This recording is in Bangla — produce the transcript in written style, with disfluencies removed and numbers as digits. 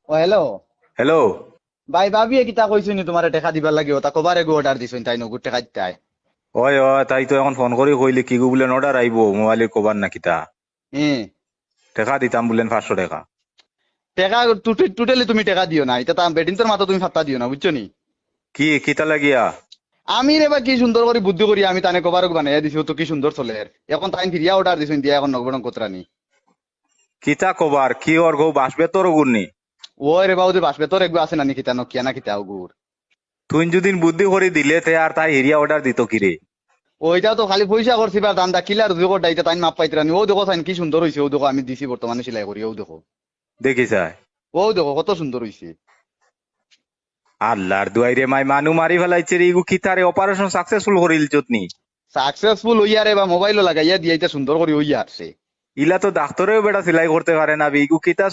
ও হ্যালো। হ্যালো। ভাই ভাবি কিতা কইছিনি তোমার টাকা দিবার লাগে ওটা কবার এগো অর্ডার দিছইন তাই নগদ টাকা দিতাই। ওই ও তাই তো এখন ফোন করে কইলি কি গো বলেন অর্ডার আইবো মোবাইলের কবার না কিতা হ্যাঁ। টাকা দিতাম বললেন 500 টাকা। টাকা টোটালি তুমি টাকা দিও না, এটা তাম বেডিং তোর মাথা তুমি ফাত্তা দিও না, বুঝছো নি? কি কিতা লাগিয়া? আমি রে বা কি সুন্দর করে বুদ্ধি করি আমি তানে কবার বানাইয়া দিছি, ও তো কি সুন্দর চলে এর। এখন তাই ফিরিয়া অর্ডার দিছইন দিয়া এখন নগবরং কোতরানি। কিতা কবার কি ওর গো বাসবে তোর গুণনি? ওই রে বাবু বাসবে তোর একগু আছে না নি কিতা নকিয়া না কিতা ওগুর। তুই যদি বুদ্ধি করে দিলে তে আর তাই এরিয়া অর্ডার দিত কিরে? ওইটাও তো খালি পয়সা করছি বা দান্দা কিলার দুগো ডাইতে তাই মাপ পাইতরানি। ও দেখো তাই কি সুন্দর হইছে, ও দেখো আমি দিছি বর্তমানে সেলাই করি, ও দেখো। দেখিস ও দেখো কত সুন্দর হইছে। আল্লাহর দুয়াই রে মাই মানু মারি ফেলাইছে রে ইগু কিতারে অপারেশন সাকসেসফুল করিল চতনি। সাকসেসফুল হইয়া রে বা মোবাইলও লাগাইয়া দিয়াইতে সুন্দর করে হইয়া আসছে। ইলা তো ডাক্তারেও বেটা সেলাই করতে পারে না ইগু কিতা